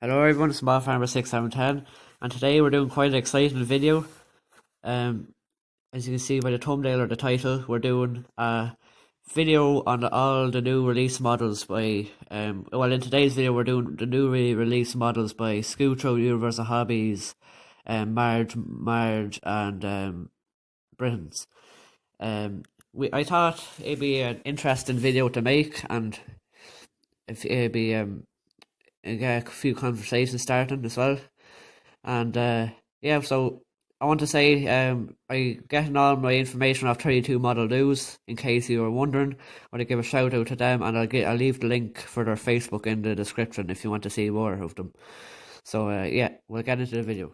Hello everyone, it's Small Farmer 6710, and today we're doing quite an exciting video. Um, as you can see by the thumbnail or the title, we're doing a video on all the new release models by, in today's video we're doing the new release models by Schuco, Universal Hobbies, Marge and Britain's. I thought it'd be an interesting video to make, and if it'd be and get a few conversations starting as well. And yeah, so I want to say I getting all my information off 32 Model News, in case you were wondering. I want to give a shout out to them, and I'll leave the link for their Facebook in the description if you want to see more of them. So yeah, we'll get into the video.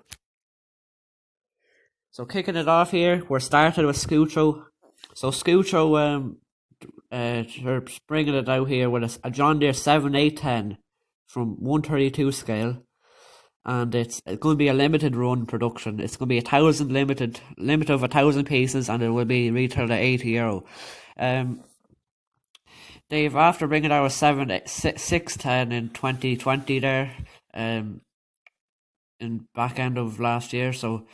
So kicking it off here, we're starting with Scucho. So Scucho, they're bringing it out here with a John Deere 7810 from 132 scale, and it's going to be a limited run production. It's going to be limit of 1,000 pieces, and it will be retailed at €80. They've after bringing out a 610 in 2020 there, in back end of last year. So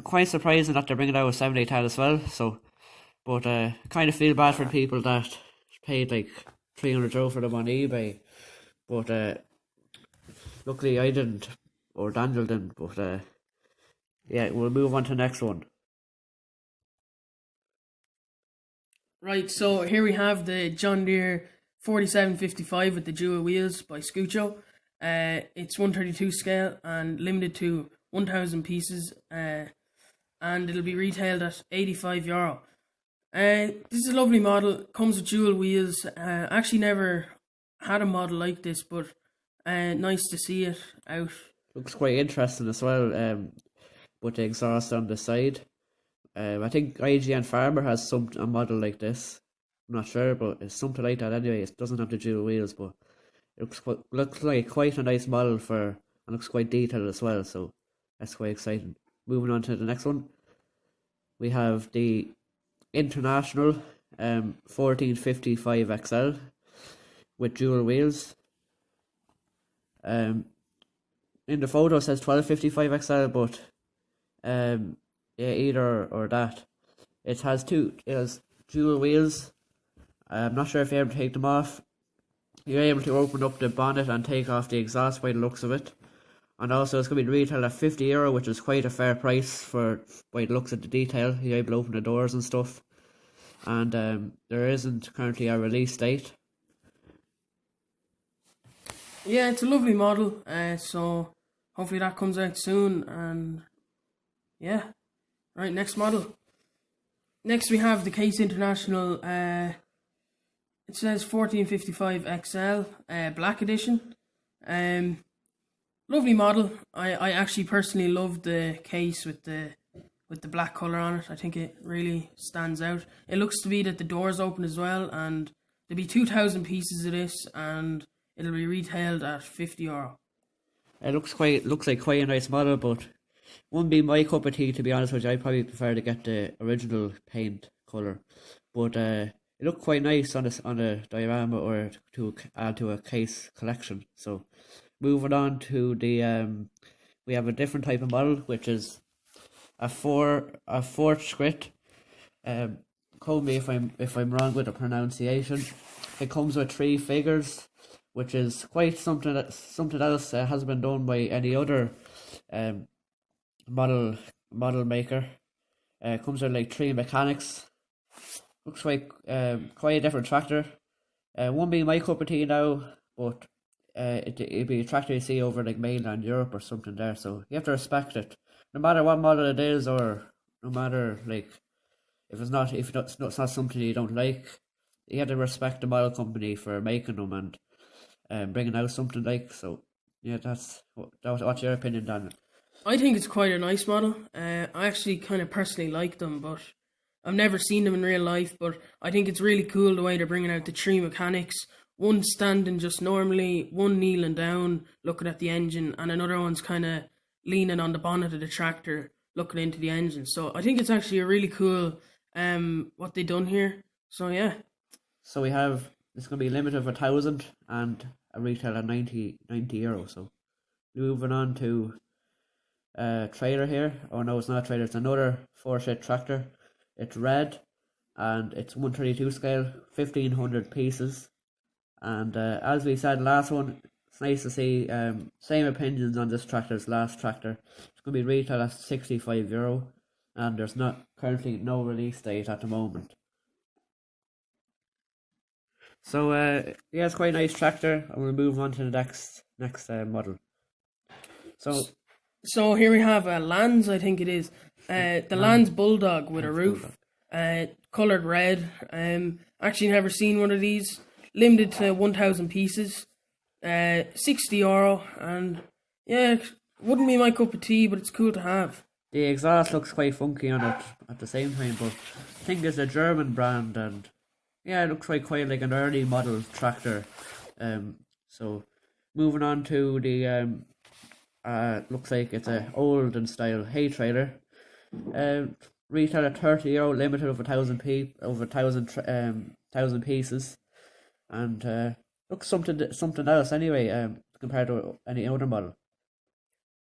quite surprising that they're bringing out a 7810 as well. So, but kind of feel bad for the people that paid like €300 for them on eBay. But luckily I didn't, or Daniel didn't. But yeah, we'll move on to the next one. Right, so here we have the John Deere 4755 with the dual wheels by Scucho. It's 132 scale and limited to 1,000 pieces, and it'll be retailed at €85. This is a lovely model. Comes with dual wheels. Actually never had a model like this, but nice to see it out. Looks quite interesting as well, with the exhaust on the side. I think IGN Farmer has a model like this. I'm not sure, but it's something like that anyway. It doesn't have the dual wheels, but it looks like quite a nice model and looks quite detailed as well, so that's quite exciting. Moving on to the next one, we have the International 1455 XL with dual wheels. In the photo it says 1255 XL, but yeah, either or that. It has dual wheels. I'm not sure if you're able to take them off. You're able to open up the bonnet and take off the exhaust by the looks of it. And also it's going to be retailed at €50, which is quite a fair price by the looks of the detail. You're able to open the doors and stuff. And there isn't currently a release date. Yeah, it's a lovely model, so hopefully that comes out soon. And yeah, right, next model. Next we have the Case International, it says 1455 XL, Black Edition. Lovely model. I actually personally love the case with the black colour on it. I think it really stands out. It looks to be that the doors open as well, and there'll be 2,000 pieces of this, and it'll be retailed at €50. It looks like quite a nice model, but wouldn't be my cup of tea, to be honest with you. I'd probably prefer to get the original paint colour. But it looked quite nice on a diorama or to add to a case collection. So moving on to we have a different type of model, which is a fourth script. Quote me if I'm wrong with the pronunciation. It comes with 3 figures, which is quite something else has been done by any other model maker. Comes with like 3 mechanics. Looks like quite a different tractor. Won't be my cup of tea now, but it'd be a tractor you see over like mainland Europe or something there. So you have to respect it, no matter what model it is, or no matter like if it's not something you don't like. You have to respect the model company for making them and bringing out something like. So yeah, what's your opinion, Daniel? I think it's quite a nice model. I actually kind of personally like them, but I've never seen them in real life. But I think it's really cool the way they're bringing out the 3 mechanics. One standing just normally, one kneeling down looking at the engine, and another one's kind of leaning on the bonnet of the tractor looking into the engine. So I think it's actually a really cool what they done here. So yeah. So it's going to be a limit of 1,000 and a retail at €90. So Moving on to trailer here. Oh no, it's not a trailer, it's another 4-shit tractor. It's red and it's 132 scale, 1500 pieces. And as we said last one, it's nice to see same opinions on this tractor as last tractor. It's going to be retailed at €65 and there's not currently no release date at the moment. So yeah, it's quite a nice tractor, and we'll move on to the next model. So here we have a Lands, I think it is. The Lands Bulldog with a roof, coloured red. Actually never seen one of these. Limited to 1,000 pieces. €60, and yeah, wouldn't be my cup of tea, but it's cool to have. The exhaust looks quite funky on it at the same time, but I think it's a German brand, and yeah, it looks quite like an early model tractor. So moving on to the looks like it's a olden style hay trailer. Retail at €30, limited over 1,000 pieces, and looks something else anyway. Compared to any other model.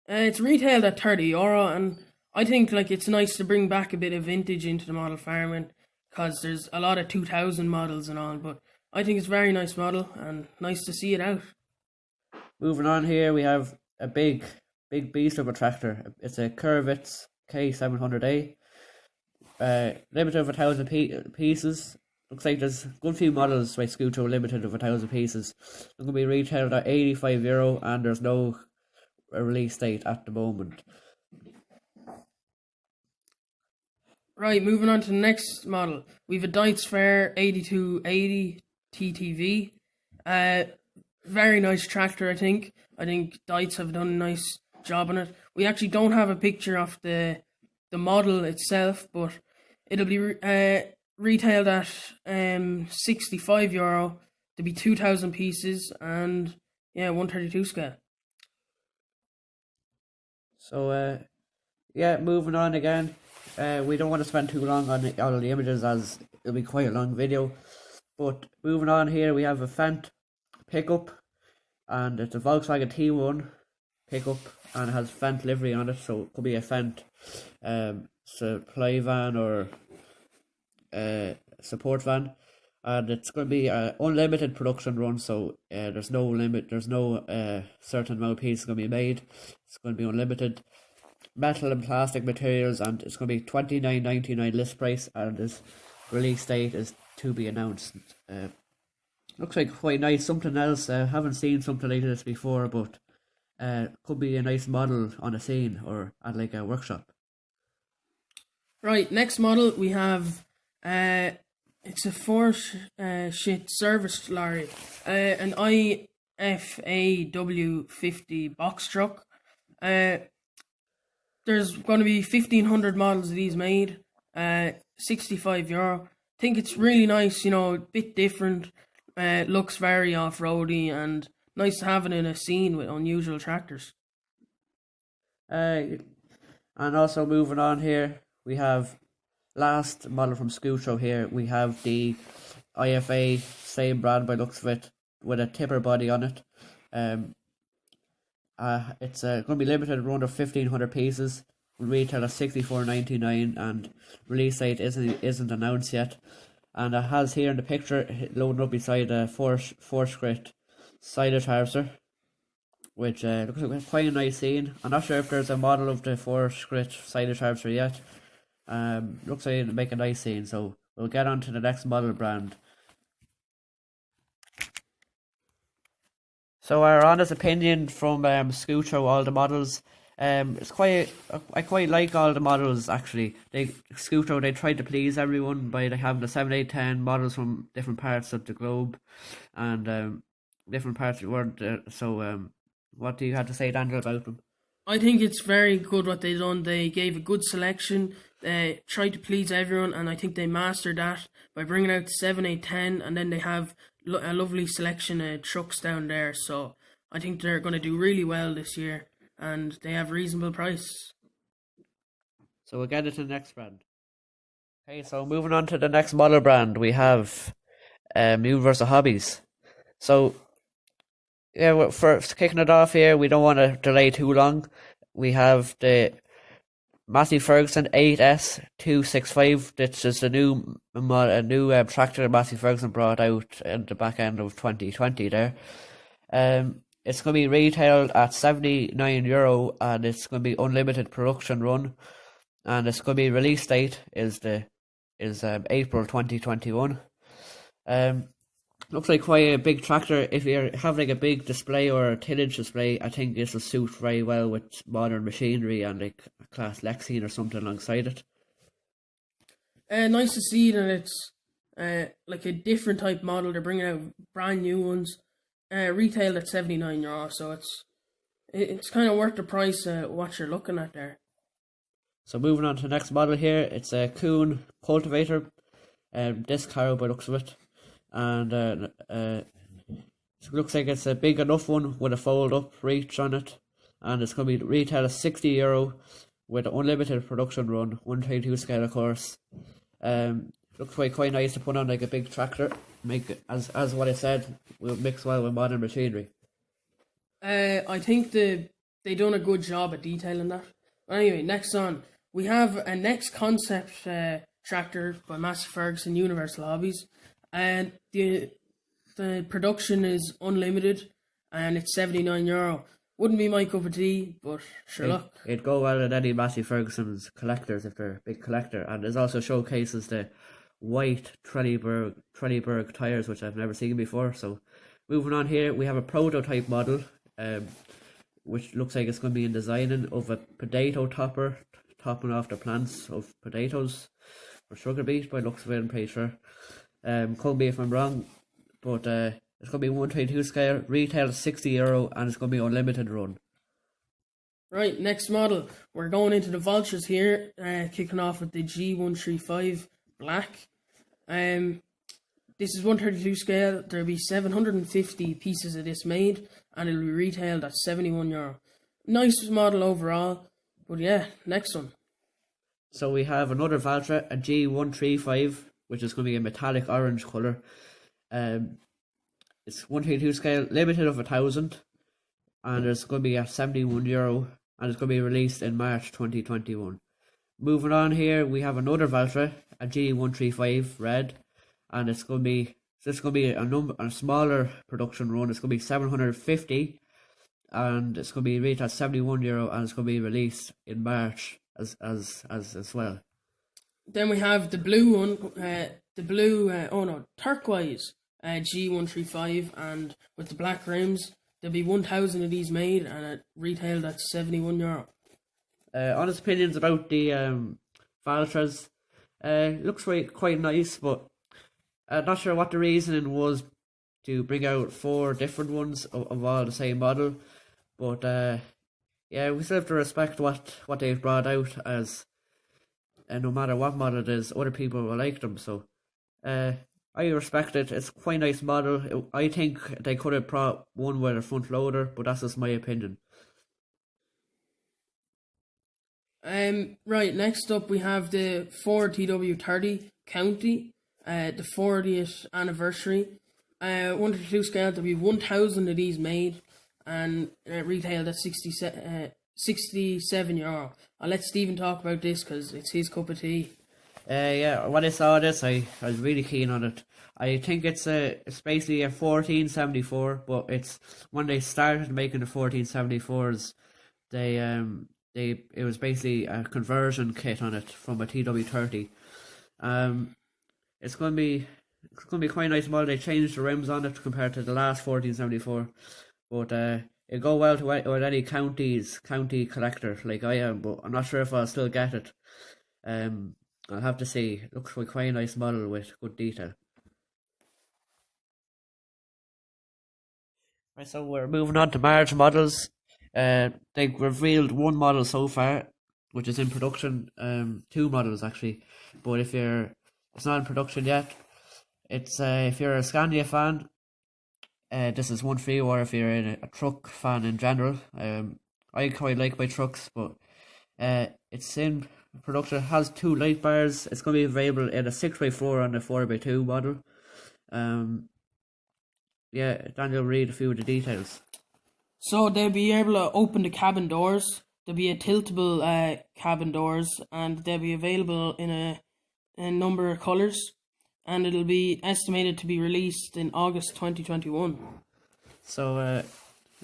It's retailed at €30, and I think like it's nice to bring back a bit of vintage into the model farming, because there's a lot of 2000 models and all, but I think it's a very nice model and nice to see it out. Moving on here, we have a big beast of a tractor. It's a Curvitz K700A. Limited of 1,000 pieces. Looks like there's a good few models by Schuco limited of 1,000 pieces. It's going to be retailed at €85 and there's no release date at the moment. Right, moving on to the next model. We have a Dietz Fair 8280 TTV. Very nice tractor, I think. I think Dietz have done a nice job on it. We actually don't have a picture of the model itself, but it'll be retailed at €65 to be 2,000 pieces, and yeah, 132 scale. So yeah, moving on again. We don't want to spend too long on all the images as it'll be quite a long video. But moving on here, we have a Fendt pickup, and it's a Volkswagen T1 pickup, and it has Fendt livery on it, so it could be a Fendt supply van or support van, and it's going to be an unlimited production run, so there's no limit, there's no certain amount of pieces going to be made. It's going to be unlimited. Metal and plastic materials, and it's going to be $29.99 list price, and its release date is to be announced. Looks like quite nice, something else. Haven't seen something like this before, but could be a nice model on a scene or at like a workshop. Right, next model we have it's a four-shit service lorry, an IFAW50 box truck. There's going to be 1,500 models of these made, €65. Think it's really nice, a bit different. Looks very off-roady and nice to have it in a scene with unusual tractors. And also moving on here, we have last model from Schuco here. We have the IFA, same brand by looks of it, with a tipper body on it. It's going to be limited around 1,500 pieces. Will retail at $64.99, and release date isn't announced yet. And it has here in the picture loading up beside a four-skrit silage harvester, which looks like quite a nice scene. I'm not sure if there's a model of the four-skrit silage harvester yet. Looks like it'll make a nice scene. So we'll get on to the next model brand. So our honest opinion from Scucho, all the models, it's I quite like all the models actually. Scucho, they tried to please everyone by having the 7, 8, 10 models from different parts of the globe and different parts of the world. So what do you have to say, Daniel, about them? I think it's very good what they done. They gave a good selection. They tried to please everyone, and I think they mastered that by bringing out 7, 8, 10, and then they have a lovely selection of trucks down there. So I think they're going to do really well this year, and they have reasonable price. So we'll get into the next brand. Okay, so moving on to the next model brand, we have Universal Hobbies. So Yeah, well, for kicking it off here, we don't want to delay too long. We have the Massey Ferguson 8S265. This is a new tractor Massey Ferguson brought out in the back end of 2020 there. It's going to be retailed at €79 and it's going to be unlimited production run. And it's going to be release date is April 2021. Looks like quite a big tractor. If you're having a big display or a tillage display, I think this will suit very well with modern machinery and like a class Lexine or something alongside it. Nice to see that it's like a different type model. They're bringing out brand new ones. Retailed at €79, so it's kind of worth the price. What you're looking at there. So moving on to the next model here, it's a Kuhn cultivator, disc harrow by the looks of it, and it looks like it's a big enough one with a fold up reach on it, and it's going to be retailed at €60 with an unlimited production run, 132 scale of course. Looks quite nice to put on like a big tractor. Make it, as what I said, will mix well with modern machinery. I think they done a good job at detailing that. Anyway, next on, we have a next concept tractor by Massey Ferguson Universal Hobbies, and the production is unlimited, and it's €79. Wouldn't be my cup of tea, but sure look. It'd go well in any Massey Ferguson's collectors if they're a big collector, and there's also showcases the white Trelleborg tyres, which I've never seen before. So moving on here, we have a prototype model, which looks like it's going to be in designing of a potato topper, topping off the plants of potatoes or sugar beet by looks of it, I'm pretty sure. Could be if I'm wrong, but it's going to be 122 scale, retail €60, and it's going to be unlimited run. Right, next model. We're going into the Valtras here, kicking off with the G135 Black. This is 132 scale. There'll be 750 pieces of this made, and it'll be retailed at €71. Nice model overall, but yeah, next one. So we have another Valtra, a G135, which is going to be a metallic orange colour. It's 132 scale, limited of 1,000, and it's going to be at €71, and it's going to be released in March 2021. Moving on here, we have another Valtra, a G135 red, and it's going to be a smaller production run. It's going to be 750, and it's going to be rated at €71, and it's going to be released in March as well. Then we have the blue one, turquoise G135, and with the black rims. There'll be 1,000 of these made, and it retailed at €71. Honest opinions about the Valtras. Looks quite nice, but not sure what the reasoning was to bring out 4 different ones of all the same model. But yeah, we still have to respect what they've brought out, as no matter what model it is, other people will like them. So I respect it. It's quite a nice model. I think they could have brought one with a front loader, but that's just my opinion. Right, next up we have the Ford TW30 County, the 40th anniversary. 132 scale, there'll be 1,000 of these made, and retailed at €67. I'll let Stephen talk about this because it's his cup of tea. Yeah, when I saw this, I was really keen on it. I think it's basically a 1474, but it's when they started making the 1474s, it was basically a conversion kit on it from a TW30. It's going to be quite a nice model. They changed the rims on it compared to the last 1474, but it'll go well with any county collector like I am. But I'm not sure if I'll still get it. I'll have to see. It looks like quite a nice model with good detail. Right, so we're moving on to Marge models. They've revealed one model so far, which is in production. 2 models actually, but it's not in production yet. It's if you're a Scania fan, this is one for you, or if you're a truck fan in general. I quite like my trucks, but it's in production. It has 2 light bars. It's going to be available in a 6x4 and a 4x2 model. Yeah, Daniel, read a few of the details. So they'll be able to open the cabin doors. There'll be a tiltable cabin doors, and they'll be available in a number of colours. And it'll be estimated to be released in August 2021. So a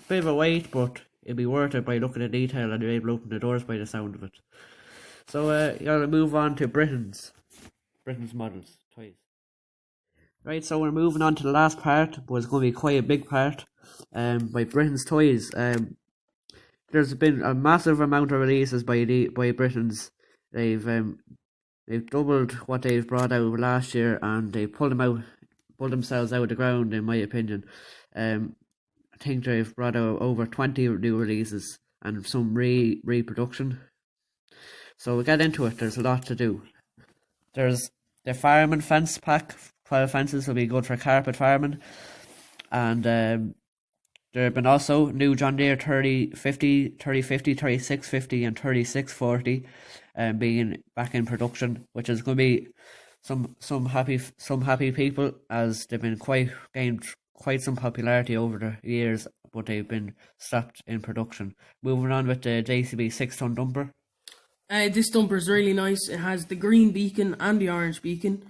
bit of a wait, but it'll be worth it by looking at detail, and you're able to open the doors by the sound of it. So you're gonna move on to Britain's models, toys. Right, so we're moving on to the last part, but it's going to be quite a big part. By Britain's toys. There's been a massive amount of releases by Britain's. They've doubled what they've brought out last year, and they pulled themselves out of the ground, in my opinion. I think they've brought out over 20 new releases and some reproduction. So we'll get into it. There's a lot to do. There's the fireman fence pack. 12 fences will be good for carpet firemen. And there have been also new John Deere 3050, 3050, 3650 and 3640 being back in production, which is going to be some happy people, as they've been gained quite some popularity over the years, but they've been stopped in production. Moving on with the JCB 6-ton dumper. This dumper is really nice. It has the green beacon and the orange beacon.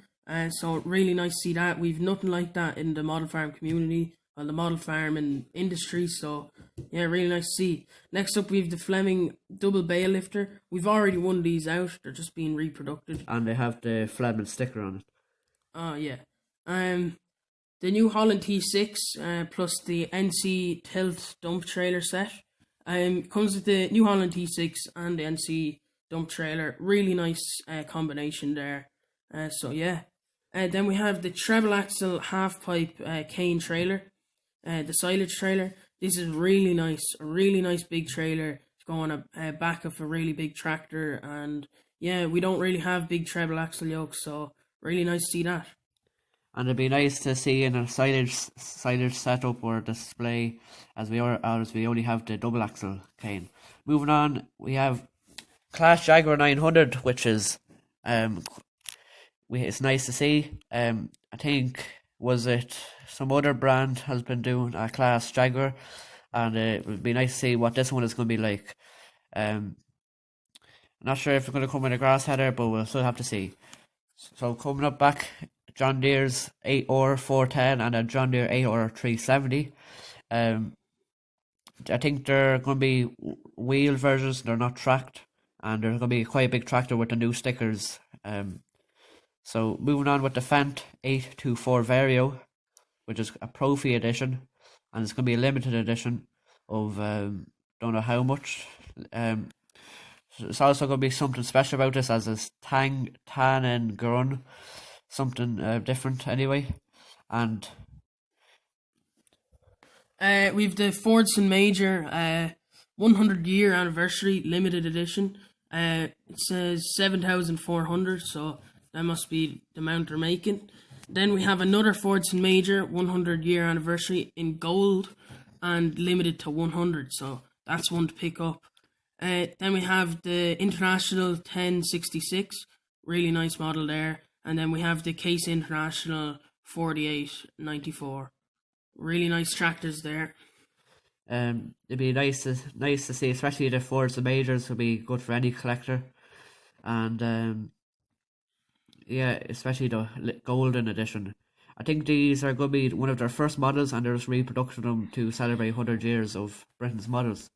So really nice to see that. We've nothing like that in the model farm community, or the model farming industry. So yeah, really nice to see. Next up, we've the Fleming double bale lifter. We've already won these out. They're just being reproduced. And they have the Fleming sticker on it. Oh yeah. The New Holland T6 plus the NC tilt dump trailer set. Comes with the New Holland T6 and the NC dump trailer. Really nice combination there. So yeah. Then we have the treble axle half pipe cane trailer, the silage trailer. This is really nice, a really nice big trailer to go on a back of a really big tractor. And yeah, we don't really have big treble axle yokes, so really nice to see that. And it'd be nice to see in a silage setup or display, as we only have the double axle cane. Moving on, we have Class Jaguar 900, which is it's nice to see. I think, was it some other brand has been doing a Class Jaguar, and it would be nice to see what this one is going to be like. I'm not sure if it's going to come in a grass header, but we'll still have to see. So coming up back, John Deere's 8R 410 and a John Deere 8R 370. I think they're going to be wheel versions. They're not tracked, and there's going to be quite a big tractor with the new stickers. So moving on with the Fendt 824 Vario, which is a Profi edition, and it's going to be a limited edition of don't know how much. It's also going to be something special about this, as it's tan and grun, something different anyway. And we've the Fordson Major 100 year anniversary limited edition. It says 7,400, so that must be the amount they're making. Then we have another Fordson Major 100 year anniversary in gold and limited to 100, so that's one to pick up. Then we have the International 1066, really nice model there. And then we have the Case International 4894. Really nice tractors there. It'd be nice to see, especially the Fordson Majors would be good for any collector. And yeah, especially the golden edition. I think these are going to be one of their first models, and they're just reproducing them to celebrate 100 years of Britain's models.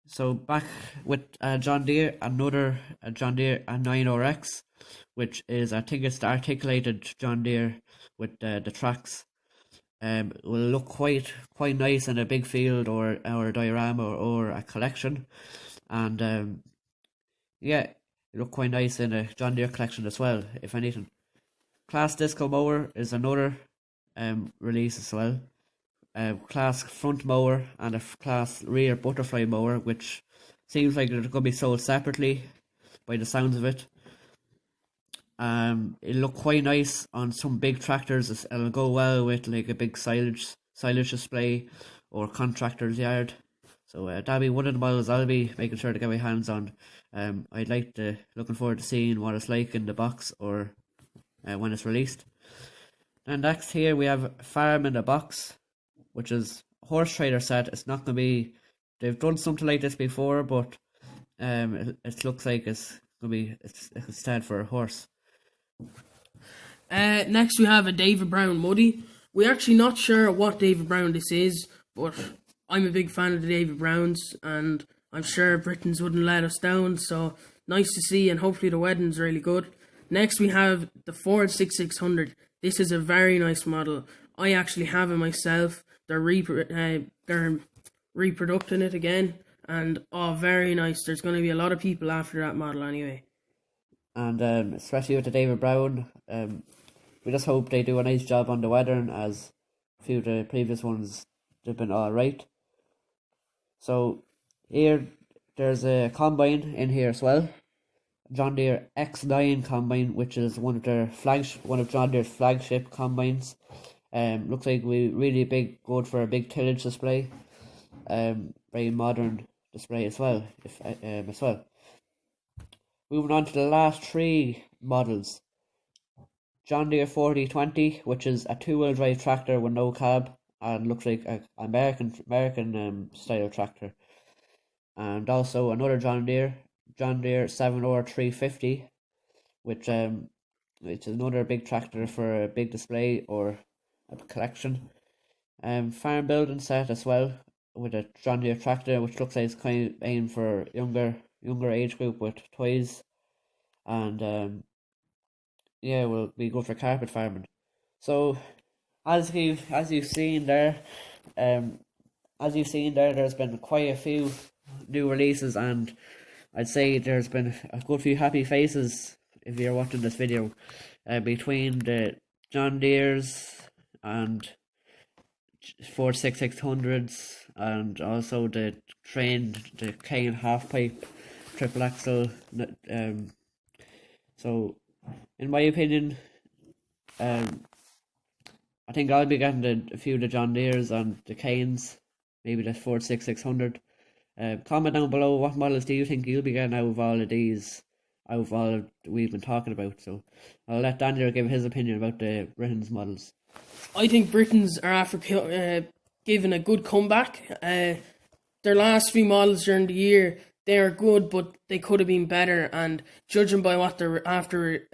So back with John Deere, another John Deere 9RX, which is, I think it's the articulated John Deere with the tracks. Will look quite nice in a big field or a diorama or a collection, and yeah, it look quite nice in a John Deere collection as well, if anything. Class Disco Mower is another release as well. Class Front Mower and a Class Rear Butterfly Mower, which seems like they're going to be sold separately by the sounds of it. It'll look quite nice on some big tractors. It'll go well with like a big silage display or contractor's yard. So that'll be one of the models I'll be making sure to get my hands on. Looking forward to seeing what it's like in the box or when it's released. And next here we have Farm in a Box, which is horse trader set. It's not going to be. They've done something like this before, but it looks like it's going to be. It's stand for a horse. Next we have a David Brown Muddy. We're actually not sure what David Brown this is, but I'm a big fan of the David Browns, and I'm sure Britons wouldn't let us down, so nice to see, and hopefully the wedding's really good. Next we have the Ford 6600. This is a very nice model. I actually have it myself. They're reproducting it again, and very nice. There's going to be a lot of people after that model anyway. And especially with the David Brown, we just hope they do a nice job on the weathering, as a few of the previous ones, they've been alright. So here there's a combine in here as well. John Deere X9 combine, which is one of John Deere's flagship combines. Looks like we really good for a big tillage display. Very modern display as well. Moving on to the last three models. John Deere 4020, which is a 2-wheel drive tractor with no cab, and looks like an American style tractor. And also another John Deere 7R 350, which is another big tractor for a big display or a collection. Farm building set as well, with a John Deere tractor, which looks like it's kind of aimed for younger age group with toys, and will be good for carpet farming. So as you've seen there, there's been quite a few new releases, and I'd say there's been a good few happy faces if you're watching this video, between the John Deere's and Ford 6600s, and also the Kane half pipe triple axle. So in my opinion, I think I'll be getting a few of the John Deere's and the Canes, maybe the Ford 6600. Comment down below, what models do you think you'll be getting out of all of these, out of all we've been talking about. So I'll let Daniel give his opinion about the Britain's models. I think Britons are after giving a good comeback. Their last few models during the year, they are good, but they could have been better. And judging by what they're after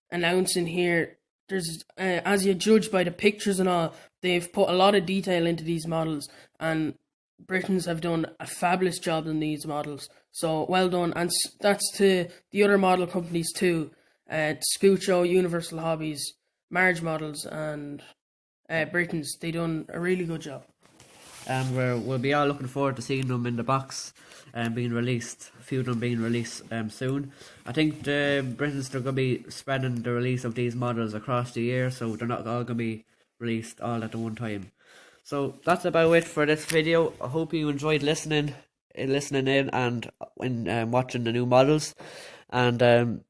announcing here, there's as you judge by the pictures and all, they've put a lot of detail into these models, and Britons have done a fabulous job on these models. So well done, and that's to the other model companies too. Schuco, Universal Hobbies, Marge models, and Britons. They done a really good job. And we'll be all looking forward to seeing them in the box and being released. A few of them being released soon. I think the Britons, they're going to be spreading the release of these models across the year, so they're not all going to be released all at the one time. So that's about it for this video. I hope you enjoyed listening in and watching the new models. And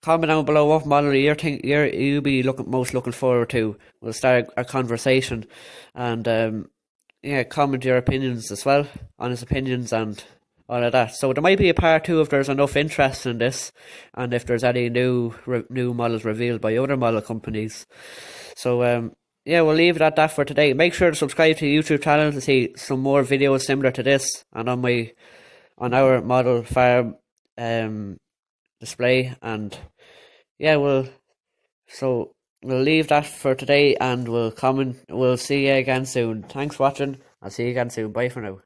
comment down below what model you'll be most looking forward to. We'll start a conversation, and comment your opinions as well, honest opinions and all of that. So there might be a part 2 if there's enough interest in this, and if there's any new models revealed by other model companies. So we'll leave it at that for today. Make sure to subscribe to the YouTube channel to see some more videos similar to this, and on our model farm display. And we'll leave that for today, and we'll see you again soon. Thanks for watching. I'll see you again soon. Bye for now.